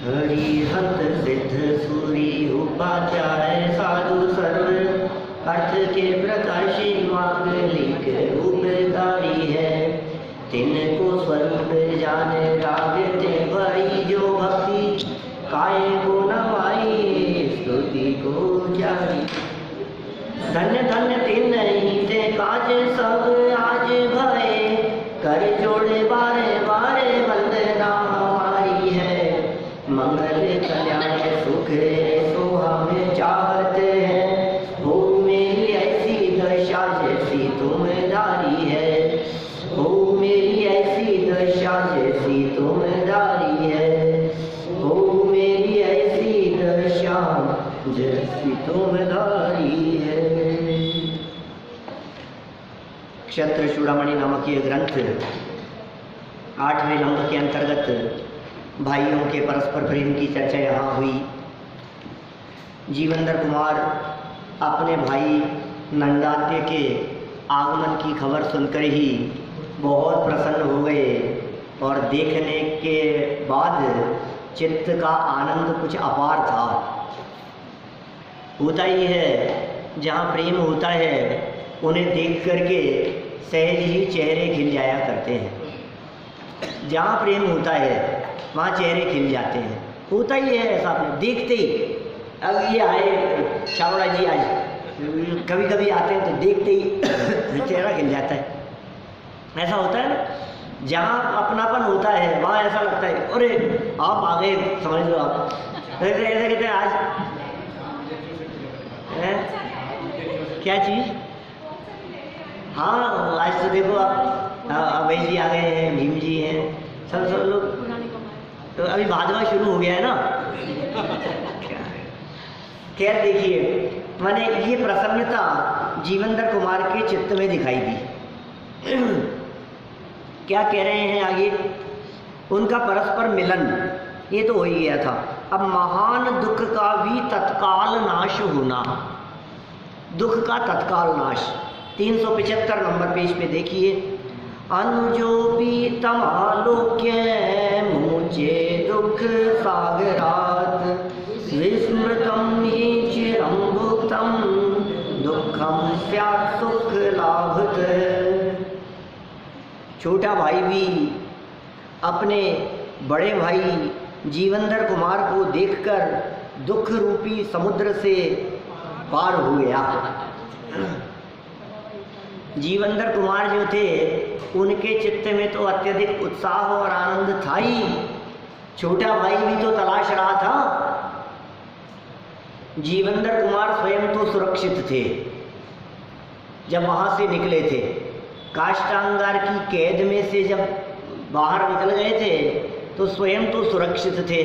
हरिहंत सिद्ध सूरी उपाध्याय साधु सर्व अर्थ के प्रकाशी मांगलिक रूपधारी है। तिनको स्वरूप जाने रागते भरी जो भक्ति काय को नवाई स्तुति को जारी। धन्य धन्य तिन ही से काज सब आज भये कर जोड़े बारे बारे वंदना हमारी है। मंगल कल्याण सुख सो हमें चाहते हैं। हो मेरी ऐसी दशा जैसी तुम धारी है। हो मेरी ऐसी दशा जैसी तुम धारी है। हो मेरी ऐसी दशा जैसी तुम धारी है। क्षत्र चूड़ामणि नामक ये ग्रंथ 8वें लंब के अंतर्गत भाइयों के परस्पर प्रेम की चर्चा यहाँ हुई। जीवंदर कुमार अपने भाई नंदात्य के आगमन की खबर सुनकर ही बहुत प्रसन्न हो गए और देखने के बाद चित्त का आनंद कुछ अपार था। होता ही है जहाँ प्रेम होता है उन्हें देख करके सहज ही चेहरे खिल जाया करते हैं। जहाँ प्रेम होता है वहाँ चेहरे खिल जाते हैं। होता ही है ऐसा, अपने देखते ही। अब ये आए चावड़ा जी आज कभी कभी आते हैं तो देखते ही चेहरा खिल जाता है। ऐसा होता है ना, जहाँ अपनापन होता है वहाँ ऐसा लगता है अरे आप आ गए, समझ लो आप। ऐसे कहते हैं आज है? क्या चीज़? हाँ आज तो देखो आप अभय जी आ गए हैं, भीम जी हैं, सब लोग। तो अभी भादवा शुरू हो गया है ना। खैर देखिए, मैंने ये प्रसन्नता जीवंदर कुमार के चित्त में दिखाई दी। क्या कह रहे हैं आगे? उनका परस्पर मिलन ये तो हो ही गया था। अब महान दुख का भी तत्काल नाश होना। दुख का तत्काल नाश 375 नंबर पेज पे देखिए। अनुजो भी तमालोक्य मुझे दुख सागरात विस्मृतम ही चिरं भुक्तम दुखम स्यात् सुख लाभत। छोटा भाई भी अपने बड़े भाई जीवंदर कुमार को देखकर दुख रूपी समुद्र से पार हो गया। जीवंदर कुमार जो थे उनके चित्त में तो अत्यधिक उत्साह और आनंद था ही। छोटा भाई भी तो तलाश रहा था। जीवंदर कुमार स्वयं तो सुरक्षित थे जब वहाँ से निकले थे। काष्ठांगार की कैद में से जब बाहर निकल गए थे तो स्वयं तो सुरक्षित थे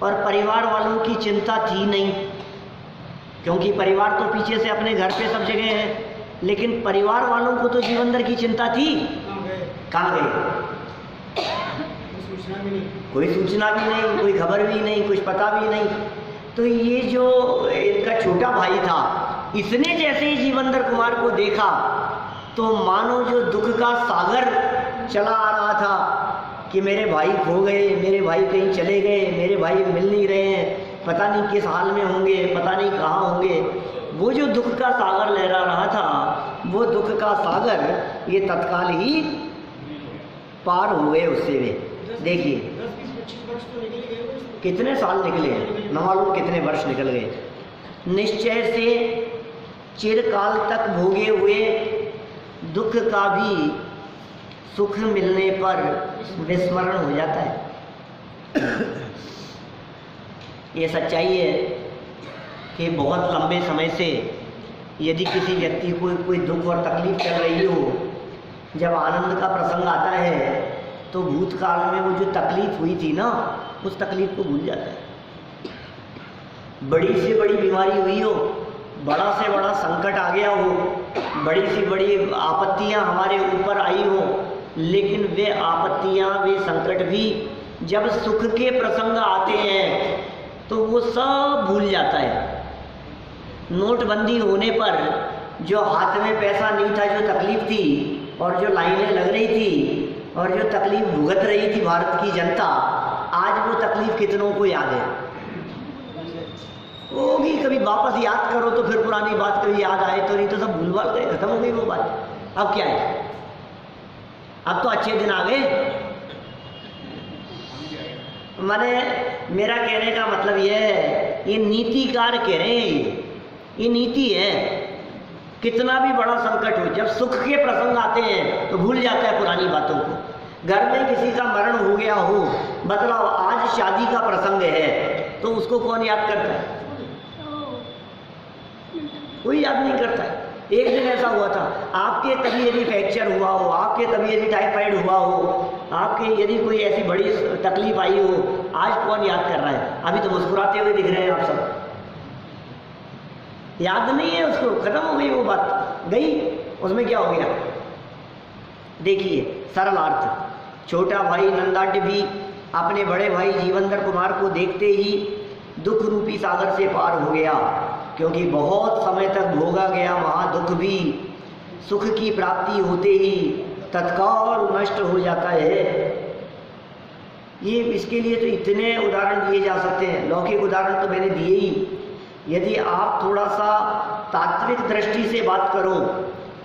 और परिवार वालों की चिंता थी नहीं, क्योंकि परिवार तो पीछे से अपने घर पे सब जगह है। लेकिन परिवार वालों को तो जीवंदर की चिंता थी। कहाँ गए? कोई सूचना भी नहीं, कोई खबर भी नहीं, कुछ पता भी नहीं। तो ये जो इनका छोटा भाई था, इसने जैसे ही जीवंदर कुमार को देखा तो मानो जो दुख का सागर चला आ रहा था कि मेरे भाई खो गए, मेरे भाई कहीं चले गए, मेरे भाई मिल नहीं रहे हैं, पता नहीं किस हाल में होंगे, पता नहीं कहाँ होंगे। वो जो दुख का सागर लहरा रहा था, वो दुख का सागर ये तत्काल ही पार हो गए उससे वे। देखिए कितने साल निकले हैं, न मालूम कितने वर्ष निकल गए। निश्चय से चिरकाल तक भोगे हुए दुख का भी सुख मिलने पर विस्मरण हो जाता है। ये सच्चाई है कि बहुत लंबे समय से यदि किसी व्यक्ति को कोई दुख और तकलीफ चल रही हो, जब आनंद का प्रसंग आता है तो भूतकाल में वो जो तकलीफ हुई थी ना, उस तकलीफ को भूल जाता है। बड़ी से बड़ी बीमारी हुई हो, बड़ा से बड़ा संकट आ गया हो, बड़ी सी बड़ी आपत्तियां हमारे ऊपर आई हो, लेकिन वे आपत्तियां, वे संकट भी जब सुख के प्रसंग आते हैं तो वो सब भूल जाता है। नोटबंदी होने पर जो हाथ में पैसा नहीं था, जो तकलीफ थी और जो लाइनें लग रही थी और जो तकलीफ भुगत रही थी भारत की जनता, आज वो तकलीफ कितनों को याद है? वो भी कभी वापस याद करो तो फिर पुरानी बात कभी याद आए तो, नहीं तो सब भूल भाल गए, खत्म हो गई वो बात। अब क्या है? अब तो अच्छे दिन आ गए। मैंने मेरा कहने का मतलब ये है, ये नीतिकार कह रहे हैं, ये नीति है। कितना भी बड़ा संकट हो, जब सुख के प्रसंग आते हैं तो भूल जाता है पुरानी बातों को। घर में किसी का मरण हो गया हो, बतलाओ आज शादी का प्रसंग है, तो उसको कौन याद करता है? कोई याद नहीं करता है। एक दिन ऐसा हुआ था, आपके कभी यदि फ्रैक्चर हुआ हो, आपके कभी यदि टाइफाइड हुआ हो, आपके यदि कोई ऐसी बड़ी तकलीफ आई हो, आज कौन याद कर रहा है? अभी तो मुस्कुराते हुए दिख रहे हैं आप सब। याद नहीं है उसको, खत्म हो गई वो बात, गई। उसमें क्या हो गया? देखिए सरल अर्थ, छोटा भाई नंदाढ़ भी अपने बड़े भाई जीवंदर कुमार को देखते ही दुख रूपी सागर से पार हो गया, क्योंकि बहुत समय तक भोगा गया महादुख भी सुख की प्राप्ति होते ही तत्काल नष्ट हो जाता है। ये इसके लिए तो इतने उदाहरण दिए जा सकते हैं, लौकिक उदाहरण तो मैंने दिए ही। यदि आप थोड़ा सा तात्विक दृष्टि से बात करो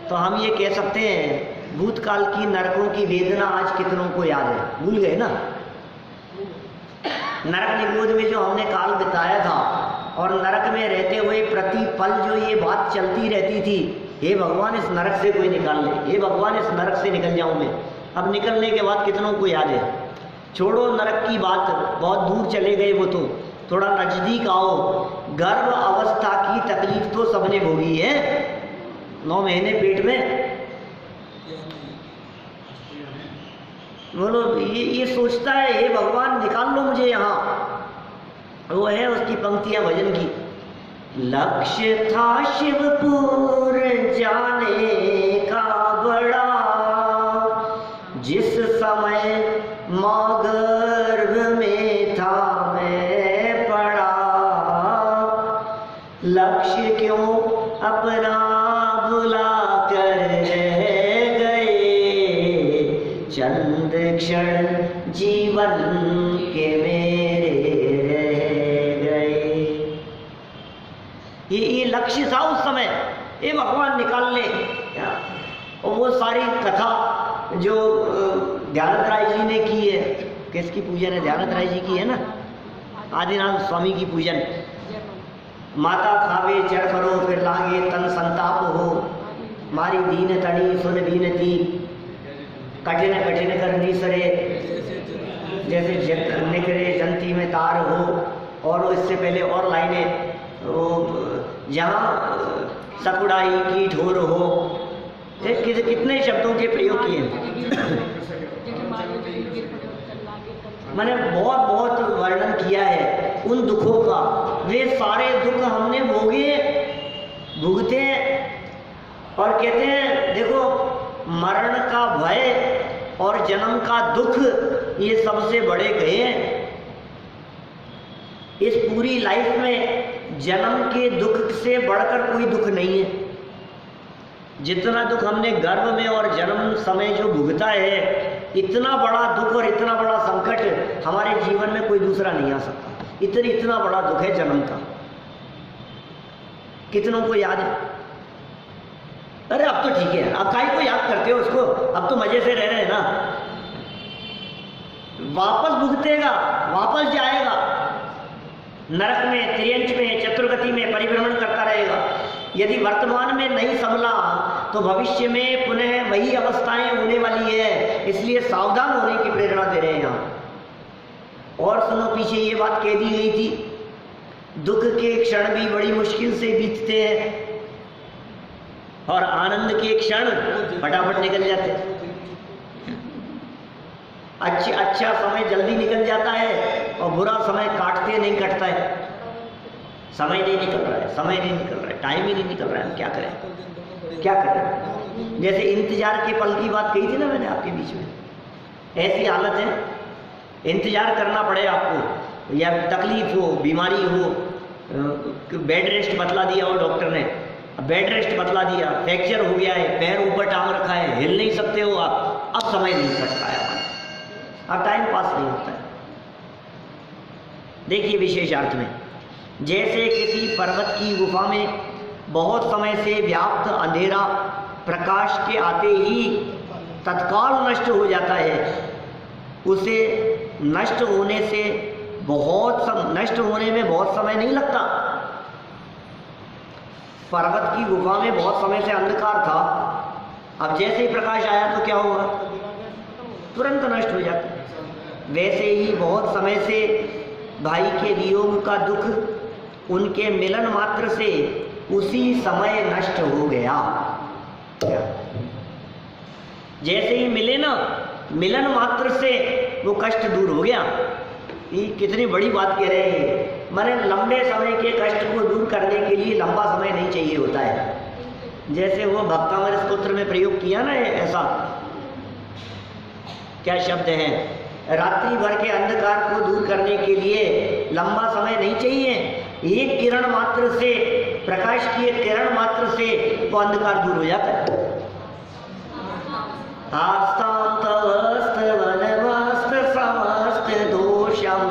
तो हम ये कह सकते हैं, भूतकाल की नरकों की वेदना आज कितनों को याद है? भूल गए ना? नरक निगोद में जो हमने काल बिताया था, और नरक में रहते हुए प्रति पल जो ये बात चलती रहती थी, हे भगवान इस नरक से कोई निकाल ले, हे भगवान इस नरक से निकल जाऊं मैं। अब निकलने के बाद कितनों को याद है? छोड़ो नरक की बात, बहुत दूर चले गए वो तो, थोड़ा नजदीक आओ। गर्भ अवस्था की तकलीफ तो सबने भोगी है, 9 महीने पेट में। बोलो ये सोचता है हे भगवान निकाल लो मुझे यहाँ। वो है उसकी पंक्तियां भजन की, लक्ष्य था शिवपुर जाने का बड़ा, जिस समय माँ गर्भ में था मैं पड़ा, लक्ष्य क्यों अपना भुला कर रह गए, चंद क्षण जीवन के मेरे रह गए। ये लक्ष्य था उस समय, ये भगवान निकाल ले। और वो सारी कथा जो ध्यानत राय जी ने की है, किसकी पूजन है? ध्यानत राय जी की है ना, आदिनाथ स्वामी की पूजन। माता खावे चढ़ करो फिर लागे तन संताप हो, मारी दीन तड़ी सुन बीनती, कठिन कठिन करनी सरे, जैसे निकरे जंती में तार हो। और इससे पहले और लाइनें, जहाँ सकुड़ाई की ठोर हो, कितने शब्दों के प्रयोग किए मैंने बहुत बहुत वर्णन किया है उन दुखों का। वे सारे दुख हमने भोगे, भुगते, और कहते हैं देखो मरण का भय और जन्म का दुख ये सबसे बड़े गए। इस पूरी लाइफ में जन्म के दुख से बढ़कर कोई दुख नहीं है। जितना दुख हमने गर्भ में और जन्म समय जो भुगता है, इतना बड़ा दुख और इतना बड़ा संकट हमारे जीवन में कोई दूसरा नहीं आ सकता। इतना बड़ा दुख है जन्म का। कितनों को याद है? अरे अब तो ठीक है, अब काहे को याद करते हो उसको, अब तो मजे से रह रहे हैं ना। वापस भुगतेगा, वापस जाएगा नरक में, त्रियंच में, चतुर्गति में परिभ्रमण करता रहेगा। यदि वर्तमान में नहीं संभला तो भविष्य में पुनः वही अवस्थाएं होने वाली है। इसलिए सावधान होने की प्रेरणा दे रहे हैं यहाँ। और सुनो, पीछे ये बात कह दी गई थी, दुख के क्षण भी बड़ी मुश्किल से बीतते हैं और आनंद के क्षण फटाफट निकल जाते हैं। अच्छा समय जल्दी निकल जाता है और बुरा समय काटते नहीं कटता है। समय नहीं निकल रहा है, समय नहीं निकल रहा है, टाइम ही नहीं निकल रहा है। हम क्या करें, क्या करें? जैसे इंतजार के पल की बात कही थी ना मैंने आपके बीच में, ऐसी हालत है, इंतजार करना पड़े आपको, या तकलीफ हो, बीमारी हो, बेड रेस्ट बतला दिया हो डॉक्टर ने, बेड रेस्ट बतला दिया, फ्रैक्चर हो गया है, पैर ऊपर टांग रखा है, हिल नहीं सकते हो आप, अब समय नहीं कटता है हमारा, अब टाइम पास नहीं होता है। देखिए विशेष अर्थ में, जैसे किसी पर्वत की गुफा में बहुत समय से व्याप्त अंधेरा प्रकाश के आते ही तत्काल नष्ट हो जाता है, उसे नष्ट होने में बहुत समय नहीं लगता। पर्वत की गुफा में बहुत समय से अंधकार था, अब जैसे ही प्रकाश आया तो क्या होगा, तुरंत नष्ट हो जाता है। वैसे ही बहुत समय से भाई के वियोग का दुख उनके मिलन मात्र से उसी समय नष्ट हो गया। जैसे ही मिले ना, मिलन मात्र से वो कष्ट दूर हो गया। ये कितनी बड़ी बात कह रहे हैं। माने लंबे समय के कष्ट को दूर करने के लिए लंबा समय नहीं चाहिए होता है। जैसे वो भक्तामृत स्तोत्र में प्रयोग किया ना, ऐसा क्या शब्द है, रात्रि भर के अंधकार को दूर करने के लिए लंबा समय नहीं चाहिए, एक किरण मात्र से, प्रकाश की एक किरण मात्र से वो अंधकार दूर हो जाता है। आस्तां तवस्त वनमस्त समस्त दोषम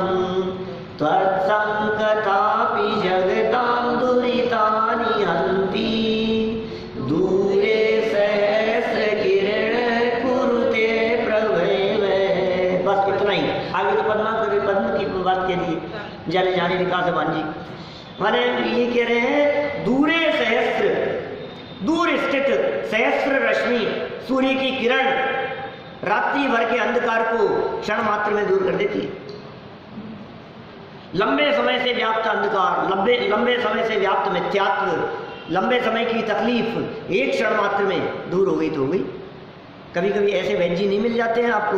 त्वत्संकतापि जगतां दुरितानि हन्ति दूरे सहस्र किरण कुरुते प्रभव। बस इतना ही, आगे तो पद्म की बात कह दी, जल जाने विकास भांजी। माने ये कह रहे हैं दूरे सहस्र, दूर स्थित सहस्र रश्मि सूर्य की किरण रात्रि भर के अंधकार को क्षण मात्र में दूर कर देती है। लंबे समय से व्याप्त अंधकार, लंबे समय से व्याप्त मिथ्यात्व, लंबे समय की तकलीफ एक क्षण मात्र में दूर हो गई तो हो गई। कभी कभी ऐसे वैद्य जी नहीं मिल जाते हैं आपको,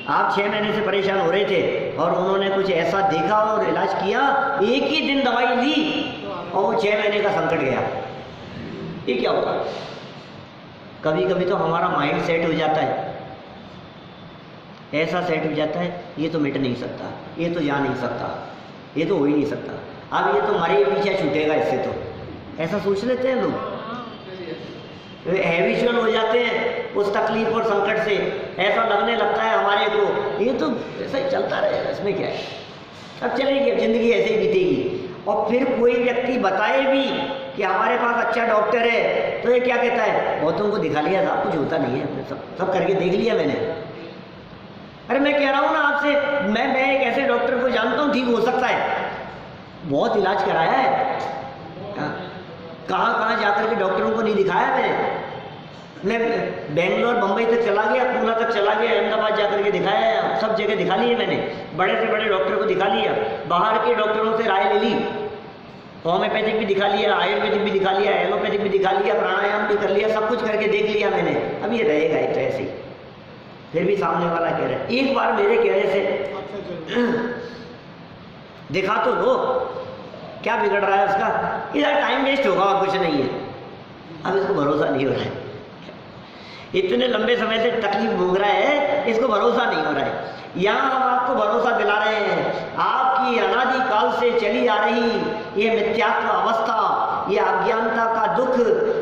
आप 6 महीने से परेशान हो रहे थे और उन्होंने कुछ ऐसा देखा और इलाज किया, एक ही दिन दवाई ली और वो 6 महीने का संकट गया। ये क्या होगा? कभी कभी तो हमारा माइंड सेट हो जाता है, ऐसा सेट हो जाता है ये तो मिट नहीं सकता, ये तो जा नहीं सकता, ये तो हो ही नहीं सकता, अब ये तो मरे पीछे छूटेगा इससे, तो ऐसा सोच लेते हैं लोग, हैबिचुअल हो जाते हैं उस तकलीफ और संकट से। ऐसा लगने लगता है हमारे को ये तो ऐसा ही चलता रहेगा, इसमें क्या है, अब चलेगी, अब जिंदगी ऐसे ही बीतेगी। और फिर कोई व्यक्ति बताए भी कि हमारे पास अच्छा डॉक्टर है तो ये क्या कहता है, बहुतों को दिखा लिया था, कुछ होता नहीं है, सब करके देख लिया मैंने। अरे मैं कह रहा हूँ ना आपसे, मैं एक ऐसे डॉक्टर को जानता हूँ, ठीक हो सकता है, बहुत इलाज कराया है, कहाँ कहाँ जाकर के डॉक्टरों को नहीं दिखाया मैं बेंगलोर बम्बई तक चला गया, पूना तक चला गया, अहमदाबाद जाकर के दिखाया, सब जगह दिखा लिए मैंने, बड़े से बड़े डॉक्टर को दिखा लिया, बाहर के डॉक्टरों से राय ले ली, होम्योपैथिक भी दिखा लिया, आयुर्वेदिक भी दिखा लिया, एलोपैथिक भी दिखा लिया, प्राणायाम भी कर लिया, सब कुछ करके देख लिया मैंने। अब ये रहेगा एक तो ऐसे ही, फिर भी सामने वाला कह रहा है, एक बार मेरे कहने से दिखा तो लो, क्या बिगड़ रहा है उसका, इधर टाइम वेस्ट होगा और कुछ नहीं है। अब इसको भरोसा नहीं हो रहा है, इतने लंबे समय से तकलीफ भोग रहा है, इसको भरोसा नहीं हो रहा है। यहाँ हम आपको भरोसा दिला रहे हैं, आपकी अनादि काल से चली आ रही ये मिथ्यात्व अवस्था, ये अज्ञानता का दुख,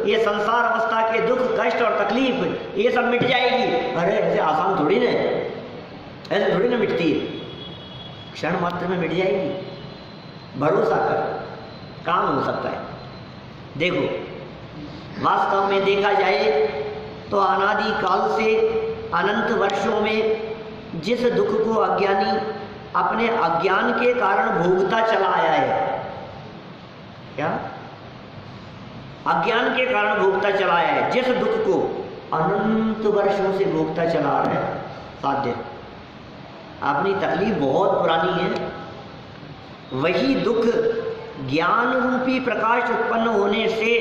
ये संसार अवस्था के दुख, कष्ट और तकलीफ, ये सब मिट जाएगी। अरे ऐसे आसान थोड़ी ना, ऐसे थोड़ी ना मिटती है, क्षण मात्र में मिट जाएगी, भरोसा कर, काम हो सकता है। देखो वास्तव में देखा जाए तो अनादि काल से अनंत वर्षों में जिस दुख को अज्ञानी अपने अज्ञान के कारण भोगता चला आया है, क्या अज्ञान के कारण भोगता चला आया है, जिस दुख को अनंत वर्षों से भोगता चला आ रहा है, साध्य अपनी तकलीफ बहुत पुरानी है, वही दुख ज्ञान रूपी प्रकाश उत्पन्न होने से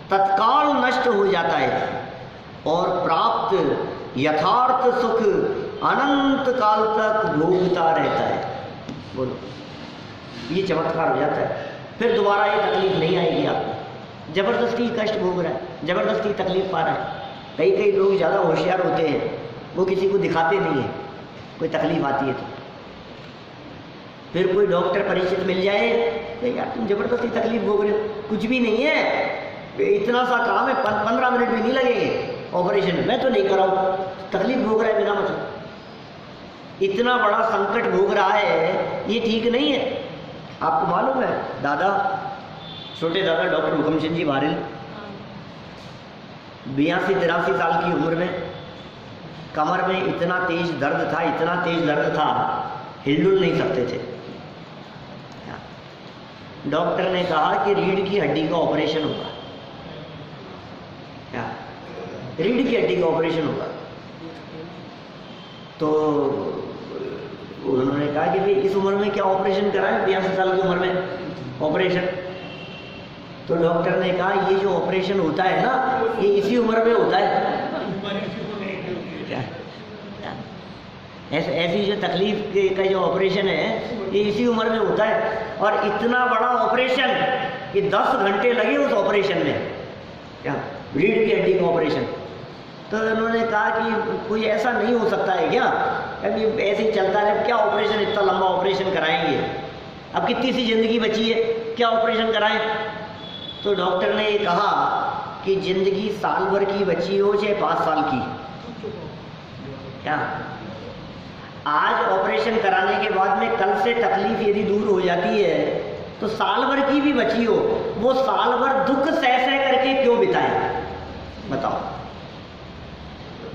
तत्काल नष्ट हो जाता है और प्राप्त यथार्थ सुख अनंत काल तक भोगता रहता है। बोलो, ये चमत्कार हो जाता है, फिर दोबारा ये तकलीफ नहीं आएगी आपको। जबरदस्ती कष्ट भोग रहा है, जबरदस्ती तकलीफ पा रहा है। कई लोग ज़्यादा होशियार होते हैं, वो किसी को दिखाते नहीं है, कोई तकलीफ आती है तो फिर कोई डॉक्टर परिचित मिल जाए तो यार तुम जबरदस्ती तकलीफ भोग रहे हो, कुछ भी नहीं है, इतना सा काम है, 15 मिनट भी नहीं लगेंगे ऑपरेशन, मैं तो नहीं कराऊँ, तकलीफ भोग रहा है बिना मतलब। इतना बड़ा संकट भोग रहा है, ये ठीक नहीं है। आपको मालूम है दादा, छोटे दादा डॉक्टर हुकमचंद जी बारिल 82-83 साल की उम्र में कमर में इतना तेज दर्द था, इतना तेज दर्द था, हिलडुल नहीं सकते थे। डॉक्टर ने कहा कि रीढ़ की हड्डी का ऑपरेशन होगा। क्या? रीढ़ की हड्डी का ऑपरेशन होगा। तो उन्होंने कहा कि भाई इस उम्र में क्या ऑपरेशन कराएं, 82 साल की उम्र में ऑपरेशन। तो डॉक्टर ने कहा ये जो ऑपरेशन होता है ना, ये इसी उम्र में होता है। ऐसी जो तकलीफ का जो ऑपरेशन है ये इसी उम्र में होता है। और इतना बड़ा ऑपरेशन कि 10 घंटे लगे उस ऑपरेशन में, क्या रीढ़ की हड्डी का ऑपरेशन। तो उन्होंने कहा कि कोई ऐसा नहीं हो सकता है क्या, अभी ऐसे ही चलता है, क्या ऑपरेशन, इतना लंबा ऑपरेशन कराएंगे, अब कितनी सी ज़िंदगी बची है, क्या ऑपरेशन कराएं। तो डॉक्टर ने ये कहा कि ज़िंदगी साल भर की बची हो चाहे 5 साल की, क्या आज ऑपरेशन कराने के बाद में कल से तकलीफ यदि दूर हो जाती है तो साल भर की भी बची हो, वो साल भर दुख सह करके क्यों बिताए, बताओ।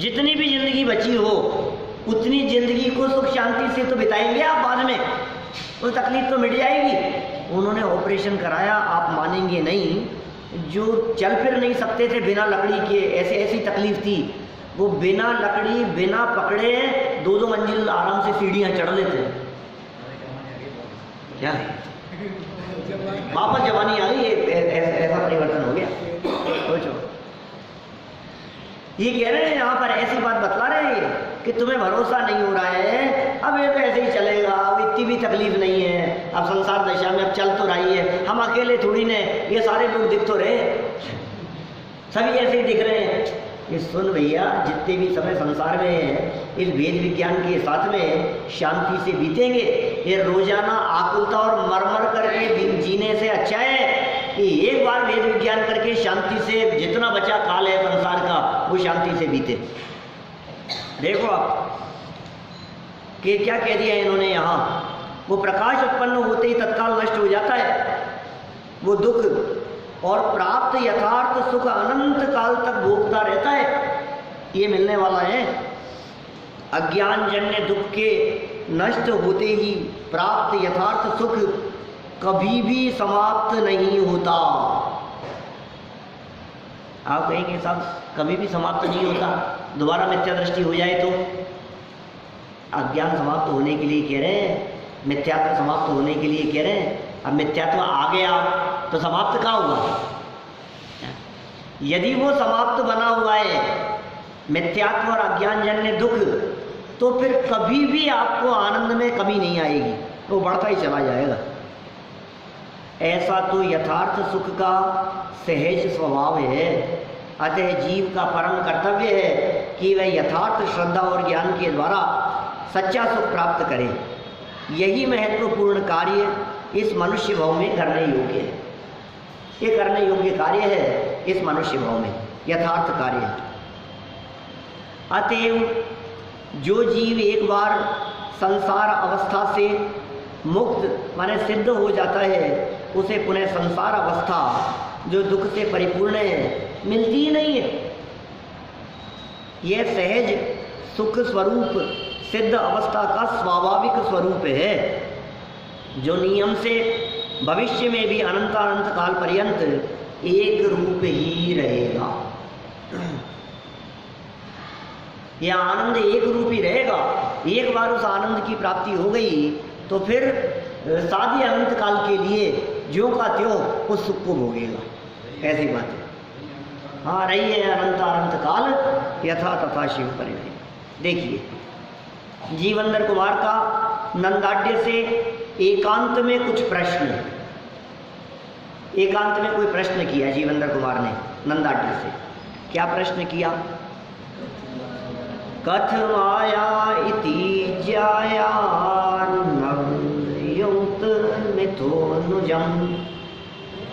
जितनी भी जिंदगी बची हो उतनी जिंदगी को सुख शांति से तो बिताएंगे आप, बाद में वो तकलीफ तो मिट जाएगी। उन्होंने ऑपरेशन कराया, आप मानेंगे नहीं, जो चल फिर नहीं सकते थे बिना लकड़ी के, ऐसी तकलीफ थी, वो बिना लकड़ी बिना पकड़े 2-2 मंजिल आराम से सीढ़ियां चढ़ लेते। क्या वापस जवानी आ गई, ऐसा परिवर्तन हो गया। सोचो, ये कह रहे हैं यहाँ पर, ऐसी बात बतला रहे हैं कि तुम्हें भरोसा नहीं हो रहा है, अब ये तो ऐसे ही चलेगा, अब इतनी भी तकलीफ नहीं है, अब संसार दशा में अब चल तो रही है, हम अकेले थोड़ी ने, ये सारे लोग दिख तो रहे, सभी ऐसे ही दिख रहे हैं। ये सुन भैया, जितने भी समय संसार में है इस वेद विज्ञान के साथ में शांति से बीतेंगे। ये रोजाना आकुलता और मरमर करके जीने से अच्छा है कि एक बार वेद विज्ञान करके शांति से, जितना बचा काल है संसार का, वो शांति से बीते। देखो आप कि क्या कह दिया इन्होंने यहाँ, वो प्रकाश उत्पन्न होते ही तत्काल नष्ट हो जाता है, वो दुख, और प्राप्त यथार्थ सुख अनंत काल तक भोगता रहता है, ये मिलने वाला है। अज्ञानजन्य दुख के नष्ट होते ही प्राप्त यथार्थ सुख कभी भी समाप्त नहीं होता। आप कहेंगे साहब कभी भी समाप्त नहीं होता, दोबारा मिथ्या दृष्टि हो जाए तो? अज्ञान समाप्त होने के लिए कह रहे हैं, मिथ्यात्व समाप्त होने के लिए कह रहे हैं। अब मिथ्यात्व आ गया तो समाप्त कहाँ हुआ? यदि वो समाप्त बना हुआ है मिथ्यात्व और अज्ञानजन्य दुख, तो फिर कभी भी आपको आनंद में कमी नहीं आएगी, वो बढ़ता ही चला जाएगा। ऐसा तो यथार्थ सुख का सहज स्वभाव है। अतः जीव का परम कर्तव्य है कि वह यथार्थ श्रद्धा और ज्ञान के द्वारा सच्चा सुख प्राप्त करे। यही महत्वपूर्ण कार्य इस मनुष्य भाव में करने योग्य है। ये करने योग्य कार्य है इस मनुष्य भाव में, यथार्थ कार्य है। अतएव जो जीव एक बार संसार अवस्था से मुक्त माने सिद्ध हो जाता है, उसे पुनः संसार अवस्था जो दुख से परिपूर्ण है मिलती ही नहीं है। यह सहज सुख स्वरूप सिद्ध अवस्था का स्वाभाविक स्वरूप है, जो नियम से भविष्य में भी अनंत काल पर्यंत एक रूप ही रहेगा। यह आनंद एक रूप ही रहेगा। एक बार उस आनंद की प्राप्ति हो गई तो फिर साधे अनंत काल के लिए ज्यों का त्यों उस सुख को भोगेगा। ऐसी बात है। हाँ, रही है अनंत काल यथा तथा शिव परिणय। देखिए, जीवंदर कुमार का नंदाढ्य से एकांत में कुछ प्रश्न, एकांत में कोई प्रश्न किया जीवंदर कुमार ने नंदाढ्य से। क्या प्रश्न किया? कथमाया इति ज्याया नवयुक्त मिथोनुजम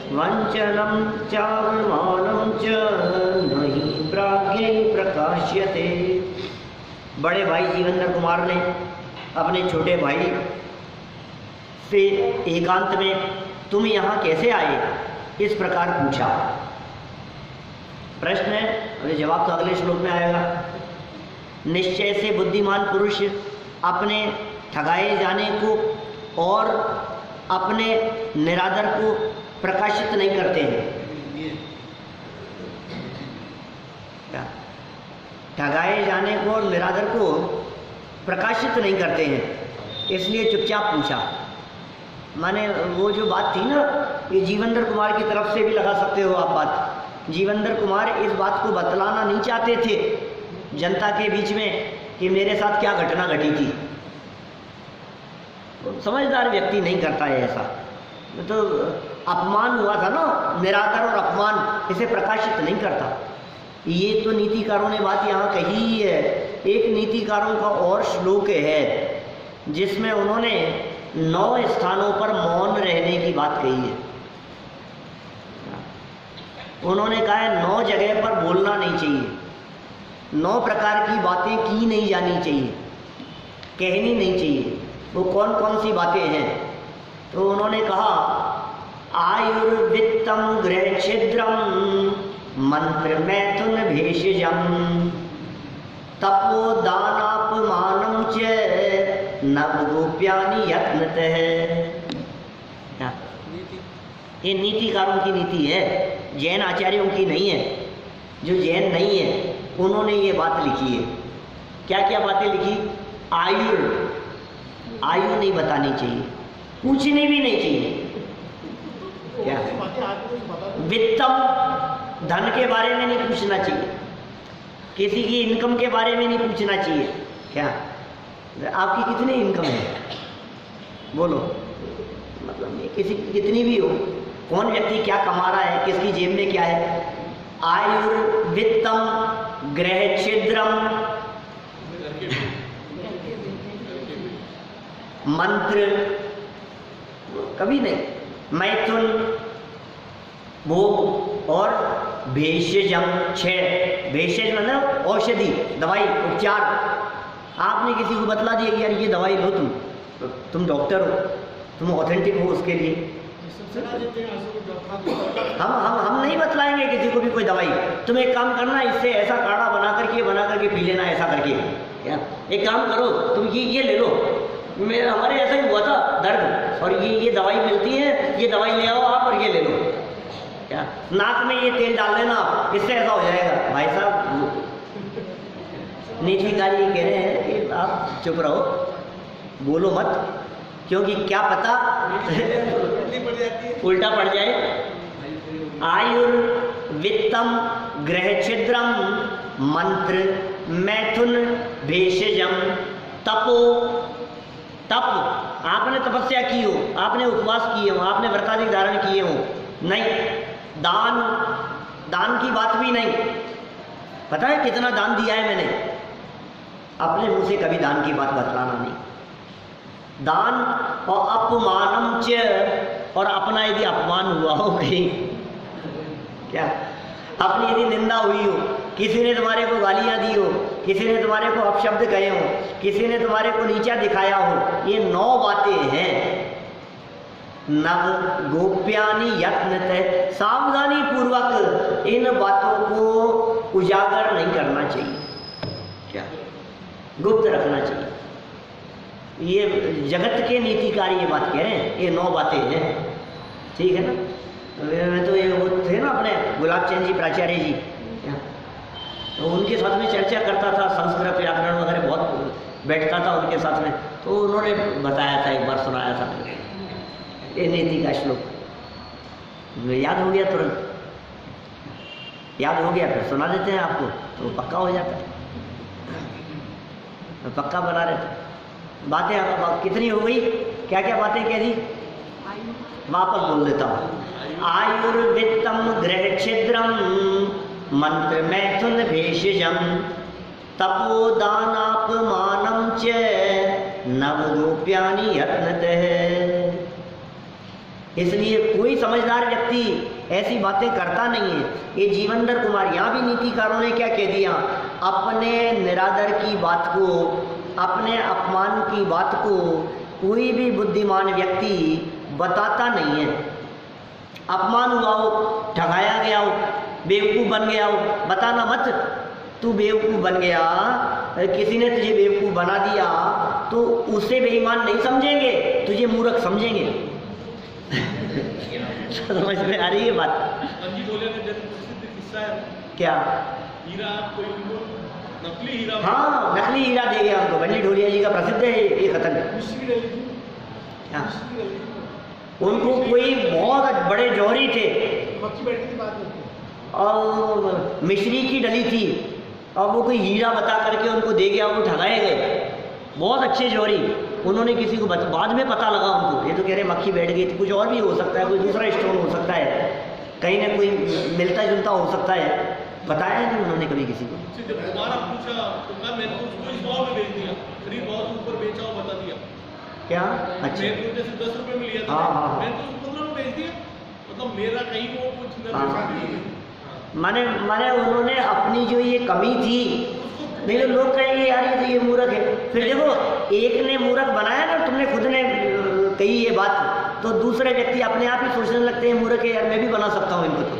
वंचनम चावमानम च नहीं प्राज्ञै प्रकाश्यते। बड़े भाई जीवंदर कुमार ने अपने छोटे भाई से एकांत में तुम यहाँ कैसे आए, इस प्रकार पूछा। प्रश्न है, अरे जवाब तो अगले श्लोक में आएगा। निश्चय से बुद्धिमान पुरुष अपने ठगाए जाने को और अपने निरादर को प्रकाशित नहीं करते हैं। ठगाए जाने को और निरादर को प्रकाशित नहीं करते हैं, इसलिए चुपचाप पूछा। माने वो जो बात थी ना, ये जीवेंद्र कुमार की तरफ से भी लगा सकते हो आप बात। जीवेंद्र कुमार इस बात को बतलाना नहीं चाहते थे जनता के बीच में कि मेरे साथ क्या घटना घटी थी। समझदार व्यक्ति नहीं करता है ऐसा। तो अपमान हुआ था ना, निरादर और अपमान, इसे प्रकाशित नहीं करता। ये तो नीतिकारों ने बात यहाँ कही ही है। एक नीतिकारों का और श्लोक है जिसमें उन्होंने 9 स्थानों पर मौन रहने की बात कही है। उन्होंने कहा है 9 जगह पर बोलना नहीं चाहिए, 9 प्रकार की बातें की नहीं जानी चाहिए, कहनी नहीं चाहिए। वो कौन कौन सी बातें हैं? तो उन्होंने कहा आयुर्वित्तम गृह छिद्रम मंत्र मैथुन भेषजम तपो दानापमानम च नवगोप्यानि यत्नतः। ये नीतिकारों की नीति है, जैन आचार्यों की नहीं है। जो जैन नहीं है उन्होंने ये बात लिखी है। क्या क्या बातें लिखी? आयु नहीं बतानी चाहिए, पूछनी भी नहीं चाहिए। क्या? वित्तम, धन के बारे में नहीं पूछना चाहिए, किसी की इनकम के बारे में नहीं पूछना चाहिए। क्या आपकी कितनी इनकम है बोलो, मतलब ये किसी की कितनी भी हो, कौन व्यक्ति क्या कमा रहा है, किसकी जेब में क्या है। आयुर्वित्तम गृह छिद्रम मंत्र कभी नहीं, मैथुन भोग और भेषजम 6। भेषज मतलब औषधि, दवाई, उपचार। आपने किसी को बतला दिया कि यार ये दवाई लो, तुम डॉक्टर हो, तुम ऑथेंटिक हो उसके लिए। हम नहीं बतलाएंगे किसी को भी कोई दवाई। तुम एक काम करना, इससे ऐसा काढ़ा बना करके पी लेना, ऐसा करके। क्या एक काम करो, तुम ये ले लो, मेरा हमारे ऐसा ही हुआ था दर्द, और ये दवाई मिलती है, ये दवाई ले आओ आप और ये ले लो। क्या नाक में ये तेल डाल देना, इससे ऐसा हो जाएगा। भाई साहब नीतिकारी कह रहे हैं कि आप चुप रहो, बोलो मत, क्योंकि क्या पता उल्टा पड़ जाए। आयुर्वित्तम गृह छिद्रम मंत्र मैथुन भेषजम तपो। तप, आपने तपस्या की हो, आपने उपवास किए हो, आपने व्रतादि धारण किए हो, नहीं। दान की बात भी नहीं। पता है कितना दान दिया है मैंने? अपने मुंह से कभी दान की बात बतलाना नहीं। दान और अपमानम च, और अपना यदि अपमान हुआ हो कहीं, क्या अपनी यदि निंदा हुई हो, किसी ने तुम्हारे को गालियां दी हो, किसी ने तुम्हारे को अपशब्द कहे हो, किसी ने तुम्हारे को नीचा दिखाया हो, ये 9 बातें हैं। नव गोप्यानि यत्नतः, सावधानी पूर्वक इन बातों को उजागर नहीं करना चाहिए। क्या गुप्त रखना चाहिए। ये जगत के नीतिकारी ये बात कह रहे हैं, ये 9 बातें हैं, ठीक है ना। तो ये वो थे ना अपने गुलाब चंद जी प्राचार्य जी, तो उनके साथ में चर्चा करता था, संस्कृत व्याकरण वगैरह बहुत बैठता था उनके साथ में। तो उन्होंने बताया था, एक बार सुनाया था ये नीति का श्लोक, याद हो गया, तुरंत याद हो गया, फिर सुना देते हैं आपको तो पक्का हो जाता है, तो पक्का बना रहता। बातें कितनी हो गई, क्या क्या बातें कह दी, वापस बोल देता हूँ। आयुर्वित्तम गृह छिद्रम मंत्र मैथुन भेषजम तपोदानापमानम च नवगोप्यानि यत्नतः। इसलिए कोई समझदार व्यक्ति ऐसी बातें करता नहीं है। ये जीवेंद्र कुमार, यहाँ भी नीतिकारों ने क्या कह दिया, अपने निरादर की बात को अपने अपमान की बात को कोई भी बुद्धिमान व्यक्ति बताता नहीं है। अपमान हुआ हो, ठगाया गया हो, बेवकूफ़ बन गया हो, बताना मत। तू बेवकूफ़ बन गया, किसी ने तुझे बेवकूफ़ बना दिया तो उसे बेईमान नहीं समझेंगे, तुझे मूर्ख समझेंगे। समझ में आ रही है बात? क्या? हीरा कोई नकली हीरा? हाँ, नकली हीरा दे गया उनको। बंडी ढोलिया जी का प्रसिद्ध है ये कथन। हाँ, उनको कोई बहुत बड़े जौहरी थे और मिश्री की डली थी और वो कोई हीरा बता करके उनको दे गया, वो ठगाए गए। बहुत अच्छे जौहरी, उन्होंने किसी को बाद में पता लगा उनको, ये तो कह रहे मक्खी बैठ गई थी। कुछ और भी हो सकता है, कोई दूसरा स्टोन हो सकता है, कहीं ना कोई मिलता जुलता हो सकता है, बताया नहीं उन्होंने कभी किसी को। जब दोबारा पूछा तो कहा मैंने उसको इस भाव में बेच दिया, खरीद भाव से ऊपर बेचा और बता दिया। क्या? अच्छा, मैंने जैसे 10 रुपए में लिया था, हाँ। मैंने तो 15 में बेच दिया। मतलब मेरा कहीं वो कुछ माने उन्होंने अपनी जो ये कमी थी, नहीं तो लोग कहेंगे यार ये तो ये मूर्ख है। फिर देखो, एक ने मूर्ख बनाया ना, तुमने खुद ने कही ये बात, तो दूसरे व्यक्ति अपने आप ही सोचने लगते हैं मूर्ख है यार, मैं भी बना सकता हूँ इनको। तो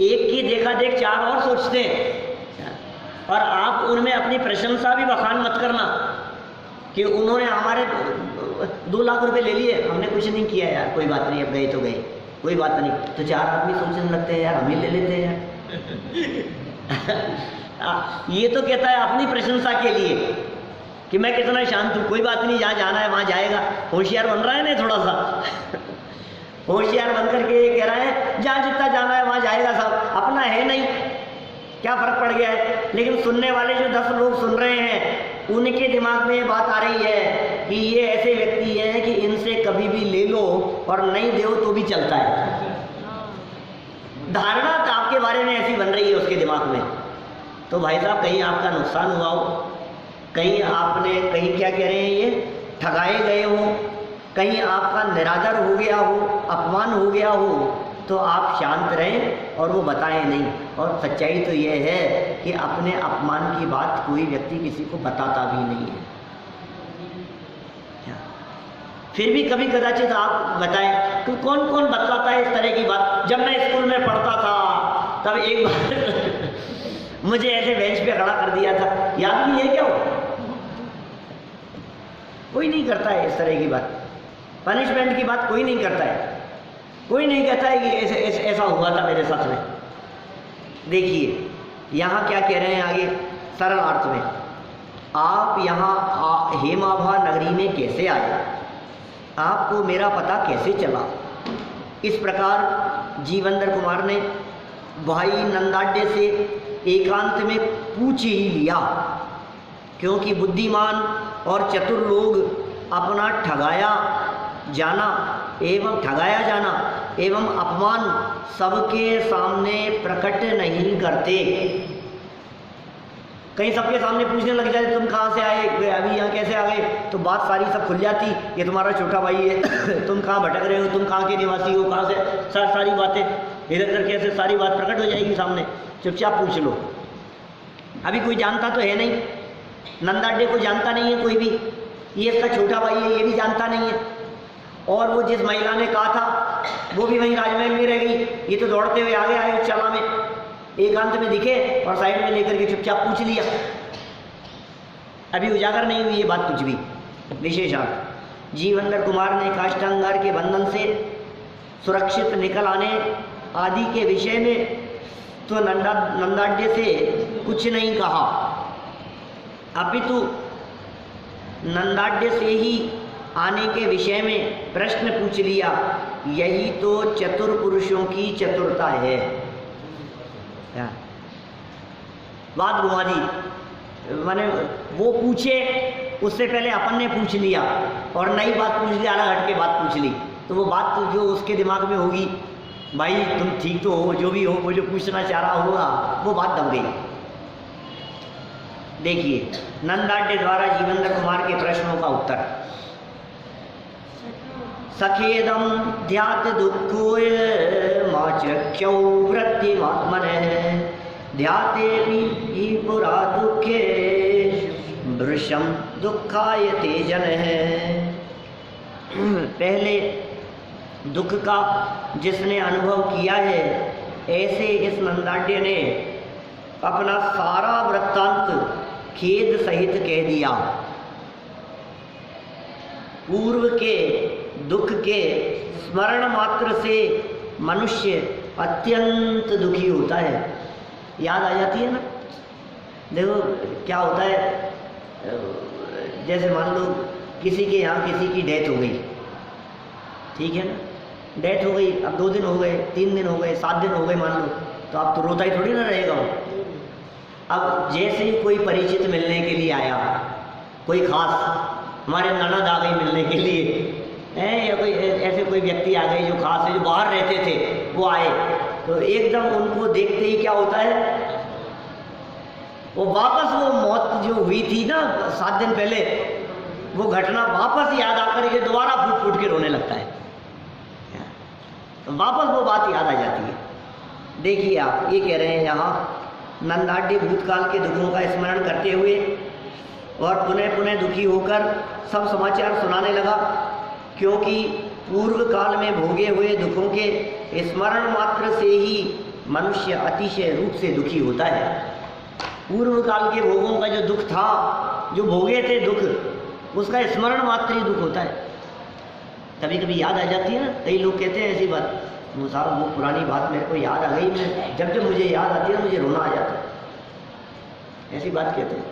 एक की देखा देख चार और सोचते हैं, और आप उनमें अपनी प्रशंसा भी बखान मत करना कि उन्होंने हमारे 2 लाख रुपए ले लिए, हमने कुछ नहीं किया यार, कोई बात नहीं, अब गए तो गए, कोई बात नहीं। तो चार आदमी सोचने लगते हैं यार हम ही ले लेते हैं ये तो कहता है अपनी प्रशंसा के लिए कि मैं कितना शांत हूँ, कोई बात नहीं, जहाँ जाना है वहाँ जाएगा। होशियार बन रहा है ना थोड़ा सा होशियार बन करके ये कह रहा है जहाँ जितना जाना है वहाँ जाएगा साहब, अपना है नहीं, क्या फर्क पड़ गया है। लेकिन सुनने वाले जो 10 लोग सुन रहे हैं उनके दिमाग में ये बात आ रही है कि ये ऐसे व्यक्ति हैं कि इनसे कभी भी ले लो और नहीं दो तो भी चलता है। धारणा आपके बारे में ऐसी बन रही है उसके दिमाग में। तो भाई साहब कहीं आपका नुकसान हुआ हो, कहीं आपने कहीं क्या कह रहे हैं ये ठगाए गए हो, कहीं आपका निरादर हो गया हो, अपमान हो गया हो, तो आप शांत रहें और वो बताएं नहीं। और सच्चाई तो ये है कि अपने अपमान की बात कोई व्यक्ति किसी को बताता भी नहीं है। फिर भी कभी कदाचित आप बताएं तो कौन कौन बतलाता है इस तरह की बात। जब मैं स्कूल में पढ़ता था तब एक बार मुझे ऐसे बेंच पे खड़ा कर दिया था, याद भी है क्या? कोई नहीं करता है इस तरह की बात, पनिशमेंट की बात कोई नहीं करता है, कोई नहीं कहता है कि ऐसा हुआ था मेरे साथ में। देखिए यहाँ क्या कह रहे हैं आगे सरल अर्थ में, आप यहाँ हेमाभा नगरी में कैसे आए, आपको मेरा पता कैसे चला। इस प्रकार जीवेंद्र कुमार ने भाई नंदाड्य से एकांत में पूछ ही लिया, क्योंकि बुद्धिमान और चतुर लोग अपना ठगाया जाना एवं अपमान सबके सामने प्रकट नहीं करते। कहीं सबके सामने पूछने लग जाए तुम कहाँ से आए, अभी यहाँ कैसे आ गए, तो बात सारी सब खुल जाती, ये तुम्हारा छोटा भाई है तुम कहाँ भटक रहे हो, तुम कहाँ के निवासी हो, कहाँ से, सारी बातें इधर उधर कैसे सारी बात प्रकट हो जाएगी सामने। चुपचाप पूछ लो। अभी कोई जानता तो है नहीं, नंदाड्डे को जानता नहीं है कोई भी, ये इसका छोटा भाई है ये भी जानता नहीं है, और वो जिस महिला ने कहा था वो भी वहीं राजमहल में रह गई। ये तो दौड़ते हुए आगे आए उस चला में, एकांत में दिखे और साइड में लेकर के चुपचाप पूछ लिया। अभी उजागर नहीं हुई ये बात कुछ भी। विशेषार्थ जीवेंद्र कुमार ने काष्ठांगार के बंधन से सुरक्षित निकल आने आदि के विषय में तो नंदाड्य से कुछ नहीं कहा, अपितु नंदाड्य से ही आने के विषय में प्रश्न पूछ लिया। यही तो चतुर पुरुषों की चतुरता है। बात घुमा दी, माने वो पूछे उससे पहले अपन ने पूछ लिया और नई बात पूछ ली, अलग हट के बात पूछ ली, तो वो बात जो उसके दिमाग में होगी भाई तुम ठीक तो हो, जो भी हो, वो जो पूछना चाह रहा होगा वो बात दब गई। देखिए नंदाड्य द्वारा जीवेंद्र कुमार के प्रश्नों का उत्तर। सखेदम ध्यात दुखोय माचक्ष्यौ वृत्तिमात्मने ध्याते भी पुरा दुखे वृषम दुखाय तेजन है। पहले दुख का जिसने अनुभव किया है, ऐसे इस नंदाढ़ ने अपना सारा वृत्तांत खेद सहित कह दिया। पूर्व के दुख के स्मरण मात्र से मनुष्य अत्यंत दुखी होता है। याद आ जाती है ना। देखो क्या होता है, जैसे मान लो किसी के यहाँ किसी की डेथ हो गई, ठीक है ना, डेथ हो गई, अब 2 दिन हो गए, 3 दिन हो गए, 7 दिन हो गए मान लो, तो आप तो रोता ही थोड़ी ना रहेगा वो। अब जैसे ही कोई परिचित मिलने के लिए आया, कोई खास हमारे ननद आ गई मिलने के लिए हैं, या कोई ऐसे कोई व्यक्ति आ गए जो खास है, जो बाहर रहते थे, वो आए, तो एकदम उनको देखते ही क्या होता है, वो वापस वो मौत जो हुई थी ना 7 दिन पहले, वो घटना वापस याद आकर के दोबारा फूट फूट के रोने लगता है। तो वापस वो बात याद आ जाती है। देखिए आप ये कह रहे हैं यहाँ, नंदाढ़ भूतकाल के दुखों का स्मरण करते हुए और पुनः पुनः दुखी होकर सब समाचार सुनाने लगा, क्योंकि पूर्व काल में भोगे हुए दुखों के स्मरण मात्र से ही मनुष्य अतिशय रूप से दुखी होता है। पूर्व काल के भोगों का जो दुख था, जो भोगे थे दुख, उसका स्मरण मात्र ही दुख होता है। कभी कभी याद आ जाती है ना, कई लोग कहते हैं ऐसी बात, वो साहब वो पुरानी बात मेरे को याद आ गई, मैं जब मुझे याद आती है मुझे रोना आ जाता है, ऐसी बात कहते हैं।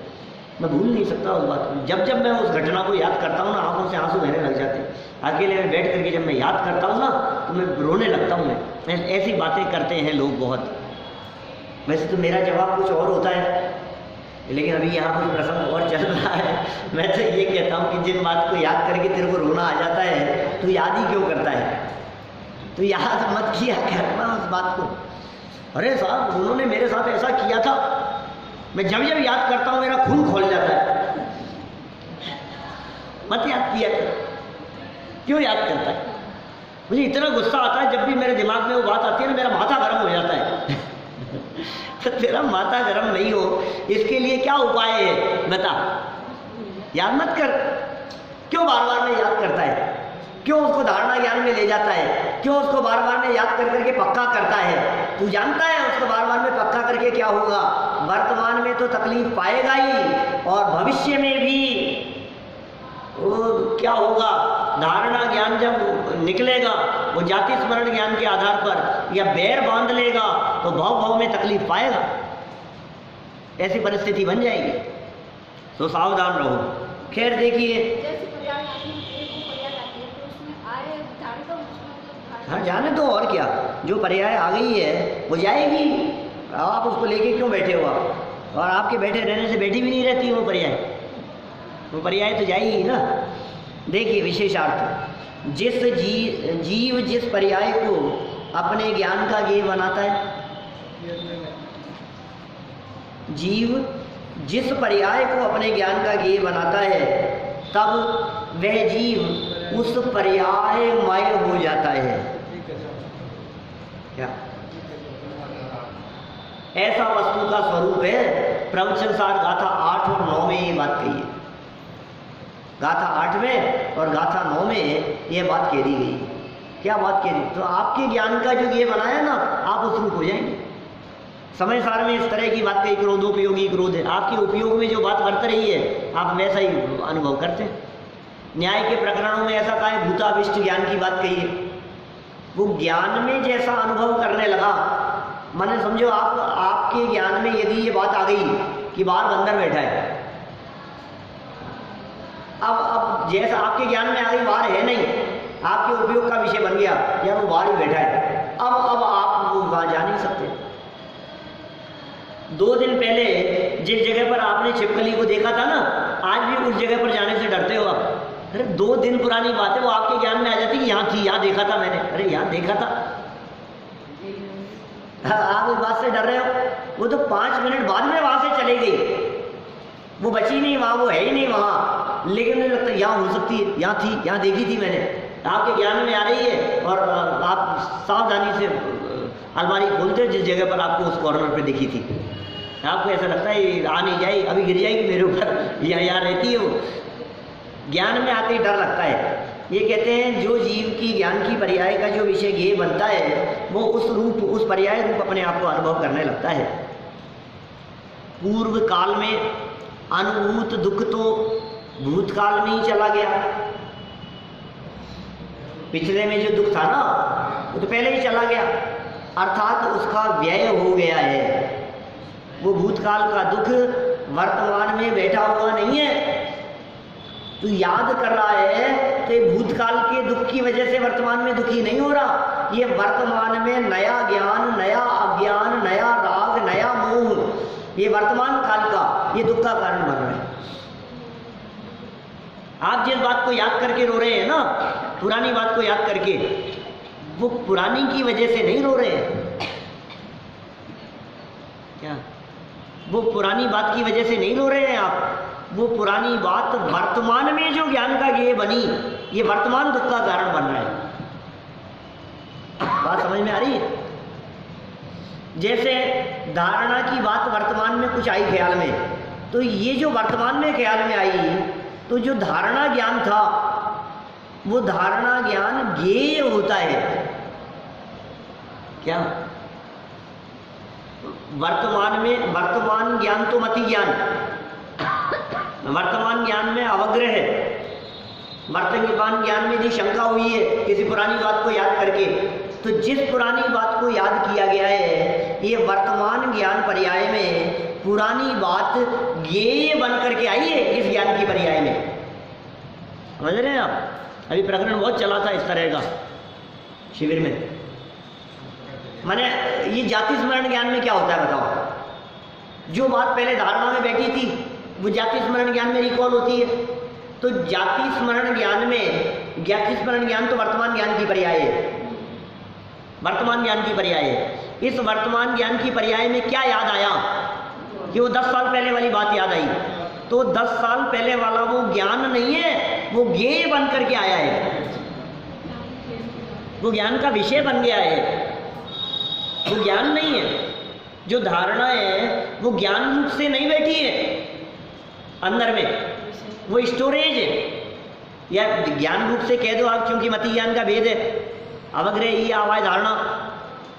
मैं भूल नहीं सकता उस बात को। जब मैं उस घटना को याद करता हूँ ना, आंखों से आंसू बहने लग जाते हैं। अकेले में बैठ करके जब मैं याद करता हूँ ना, तो मैं रोने लगता हूँ। मैं ऐसी बातें करते हैं लोग बहुत। वैसे तो मेरा जवाब कुछ और होता है, लेकिन अभी यहाँ कुछ प्रसंग और चल रहा है। मैं तो ये कहता हूँ कि जिन बात को याद करके तेरे को रोना आ जाता है, तो याद ही क्यों करता है? तो याद मत किया करना उस बात को। अरे साहब उन्होंने मेरे साथ ऐसा किया था, मैं जब जब याद करता हूँ मेरा खून खौल जाता है। मत याद किया कर। क्यों याद करता है? मुझे इतना गुस्सा आता है जब भी मेरे दिमाग में वो बात आती है ना, मेरा माथा गर्म हो जाता है। तो तेरा माथा गर्म नहीं हो, इसके लिए क्या उपाय है बता? याद मत कर। क्यों बार बार में याद करता है? क्यों उसको धारणा ज्ञान में ले जाता है? क्यों उसको बार बार में याद कर करके पक्का करता है? तू जानता है उसको बार बार में पक्का करके क्या होगा? वर्तमान में तो तकलीफ पाएगा ही, और भविष्य में भी वो क्या होगा, धारणा ज्ञान जब निकलेगा, वो जाति स्मरण ज्ञान के आधार पर या बैर बांध लेगा, तो भाव भाव में तकलीफ पाएगा। ऐसी परिस्थिति बन जाएगी, तो सावधान रहो। खैर देखिए, हाँ जाने तो, और क्या, जो पर्याय आ गई है वो जाएगी। आप उसको लेके क्यों बैठे हो आप? और आपके बैठे रहने से बैठी भी नहीं रहती वो पर्याय तो जाएगी ना। देखिए विशेषार्थ, जीव जिस पर्याय को अपने ज्ञान का गेय बनाता है, जीव जिस पर्याय को अपने ज्ञान का गेय बनाता है, तब वह जीव उस पर्यायमय हो जाता है। क्या ऐसा वस्तु का स्वरूप है? प्रवचन सार गाथा 8 और 9 में ये बात कही है। गाथा 8 में और गाथा 9 में ये बात कह दी गई। क्या बात कह दी? तो आपके ज्ञान का जो ये बनाया ना, आप उस रूप हो जाएंगे। समय सार में इस तरह की बात कही, क्रोधोपयोगी क्रोध है, आपके उपयोग में जो बात बरत रही है आप वैसा ही अनुभव करते हैं। न्याय के प्रकरणों में ऐसा कहा है, भूताविष्ट ज्ञान की बात कही है। वो ज्ञान में जैसा अनुभव करने लगा, माने समझो आपके ज्ञान में यदि ये बात आ गई कि बाहर बंदर बैठा है, अब जैसा आपके ज्ञान में आ गई बाहर है नहीं, आपके उपयोग का विषय बन गया या वो बाहर ही बैठा है, अब आप वो वहाँ जा नहीं सकते। 2 दिन पहले जिस जगह पर आपने छिपकली को देखा था ना, आज भी उस जगह पर जाने से डरते हो आप। अरे 2 दिन पुरानी बात है, वो आपके ज्ञान में आ जाती कि यहाँ थी, यहाँ देखा था मैंने, अरे यहाँ देखा था। आप इस बात से डर रहे हो, वो तो 5 मिनट बाद में वहाँ से चली गई, वो बची नहीं वहाँ, वो है ही नहीं वहाँ, लेकिन मुझे लगता है यहाँ हो सकती है, यहाँ थी, यहाँ देखी थी मैंने। आपके ज्ञान में आ रही है और आप सावधानी से अलमारी खोलते हो जिस जगह पर आपको उस कॉर्नर पे दिखी थी। आपको ऐसा लगता है आ नहीं जाए, अभी गिर जाएगी मेरे ऊपर, यहाँ रहती है वो। ज्ञान में आते ही डर लगता है। ये कहते हैं जो जीव की ज्ञान की पर्याय का जो विषय ज्ञेय बनता है वो उस रूप, उस पर्याय रूप अपने आप को अनुभव करने लगता है। पूर्व काल में अनुभूत दुख तो भूतकाल में ही चला गया। पिछले में जो दुख था ना वो तो पहले ही चला गया, अर्थात उसका व्यय हो गया है। वो भूतकाल का दुख वर्तमान में बैठा हुआ नहीं है। तू याद कर रहा है तो भूतकाल के दुख की वजह से वर्तमान में दुखी नहीं हो रहा। ये वर्तमान में नया ज्ञान, नया अज्ञान, नया राग, नया मोह, ये वर्तमान काल का ये दुख का कारण बन रहा है। आप जिस बात को याद करके रो रहे हैं ना, पुरानी बात को याद करके, वो पुरानी की वजह से नहीं रो रहे हैं क्या? वो पुरानी बात की वजह से नहीं रो रहे हैं आप। वो पुरानी बात वर्तमान में जो ज्ञान का ज्ञेय बनी, ये वर्तमान दुख का कारण बन रहा है। बात समझ में आ रही है? जैसे धारणा की बात वर्तमान में कुछ आई ख्याल में, तो ये जो वर्तमान में ख्याल में आई, तो जो धारणा ज्ञान था वो धारणा ज्ञान ज्ञेय होता है क्या? वर्तमान में वर्तमान ज्ञान तो मति ज्ञान, वर्तमान ज्ञान में अवग्रह है। वर्तमान ज्ञान में यदि शंका हुई है किसी पुरानी बात को याद करके, तो जिस पुरानी बात को याद किया गया है, ये वर्तमान ज्ञान पर्याय में पुरानी बात ज्ञेय बन करके आई है इस ज्ञान की पर्याय में। समझ रहे हैं आप? अभी प्रकरण बहुत चला था इस तरह का शिविर में। माने ये जाति स्मरण ज्ञान में क्या होता है बताओ? जो बात पहले धारणा में बैठी थी वो जाति स्मरण ज्ञान में रिकॉल होती है। तो जाति स्मरण ज्ञान में, ज्ञाति स्मरण ज्ञान तो वर्तमान ज्ञान की पर्याय है, वर्तमान ज्ञान की पर्याय है। इस वर्तमान ज्ञान की पर्याय में क्या याद आया कि वो 10 साल पहले वाली बात याद आई। तो 10 साल पहले वाला वो ज्ञान नहीं है, वो ज्ञेय बन करके आया है, वो ज्ञान का विषय बन गया है, वो ज्ञान नहीं है। जो धारणा है वो ज्ञान रूप से नहीं बैठी है अंदर में, वो स्टोरेज है। या ज्ञान रूप से कह दो आप, क्योंकि मति ज्ञान का भेद है। अवग्रह ही आवाज धारणा,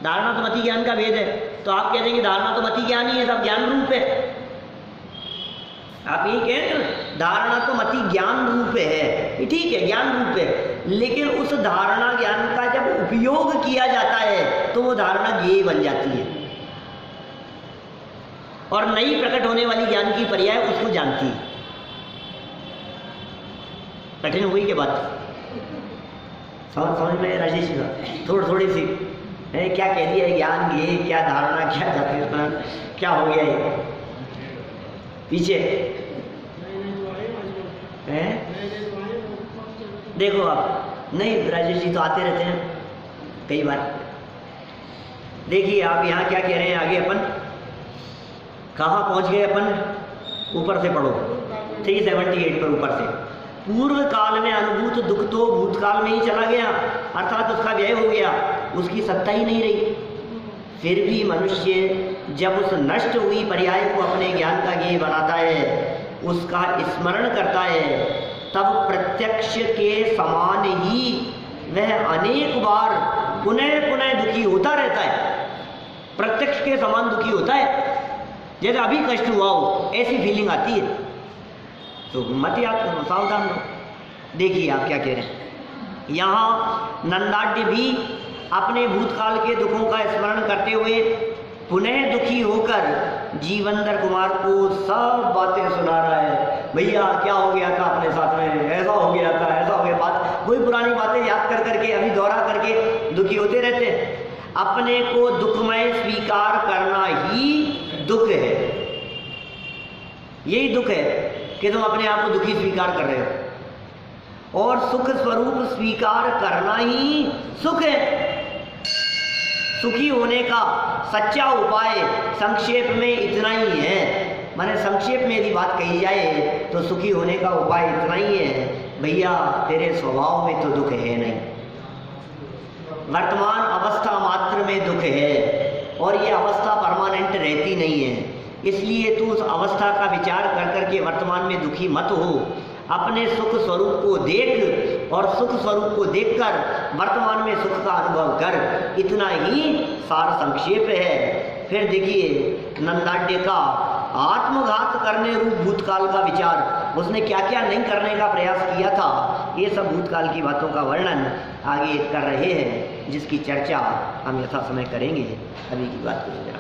धारणा तो मति ज्ञान का भेद है, तो आप कह देंगे धारणा तो मति ज्ञान ही है, सब ज्ञान रूप है। आप यही कह रहे हैं धारणा तो मति ज्ञान रूप है, ठीक है ज्ञान रूप है, लेकिन उस धारणा ज्ञान का जब उपयोग किया जाता है तो वो धारणा ज्ञेय बन जाती है और नई प्रकट होने वाली ज्ञान की पर्याय उसको जानती है। कठिन हुई के बाद समझ में राजेश थोड़ी सी है, क्या कह दिया है ज्ञान ज्ञेय, क्या धारणा, क्या जाति, क्या हो गया है पीछे है? देखो आप, नहीं राजेश जी तो आते रहते हैं कई बार। देखिए आप यहाँ क्या कह रहे हैं आगे, अपन कहाँ पहुँच गए अपन? ऊपर से पढ़ो 378 पर ऊपर से। पूर्व काल में अनुभूत दुख तो भूतकाल में ही चला गया, अर्थात उसका व्यय हो गया, उसकी सत्ता ही नहीं रही। फिर भी मनुष्य जब उस नष्ट हुई पर्याय को अपने ज्ञान का ज्ञेय बनाता है, उसका स्मरण करता है, तब प्रत्यक्ष के समान ही वह अनेक बार पुनः पुनः दुखी होता रहता है। प्रत्यक्ष के समान दुखी होता है, जैसे अभी कष्ट हुआ हो ऐसी फीलिंग आती है। तो मत याद करो, सावधान रहो। देखिए आप क्या कह रहे हैं, यहाँ नंदाढ़ भी अपने भूतकाल के दुखों का स्मरण करते हुए पुनः दुखी होकर जीवंदर कुमार को सब बातें सुना रहा है। भैया क्या हो गया था अपने साथ में, ऐसा हो गया था, ऐसा हो गया, बात वही पुरानी बातें याद कर करके अभी दोहरा करके दुखी होते रहते हैं। अपने को दुखमय स्वीकार करना ही दुख है, यही दुख है कि तुम अपने आप को दुखी स्वीकार कर रहे हो, और सुख स्वरूप स्वीकार करना ही सुख है। सुखी होने का सच्चा उपाय संक्षेप में इतना ही है। माने संक्षेप में यदि बात कही जाए तो सुखी होने का उपाय इतना ही है, भैया तेरे स्वभाव में तो दुख है नहीं, वर्तमान अवस्था मात्र में दुख है, और ये अवस्था परमानेंट रहती नहीं है। इसलिए तू उस अवस्था का विचार कर करके वर्तमान में दुखी मत हो, अपने सुख स्वरूप को देख और सुख स्वरूप को देखकर वर्तमान में सुख का अनुभव कर। इतना ही सार संक्षेप है। फिर देखिए नंदाढ्य का आत्मघात करने रूप भूतकाल का विचार, उसने क्या क्या नहीं करने का प्रयास किया था, ये सब भूतकाल की बातों का वर्णन आगे कर रहे हैं, जिसकी चर्चा हम यथा समय करेंगे। अभी की बात करेंगे।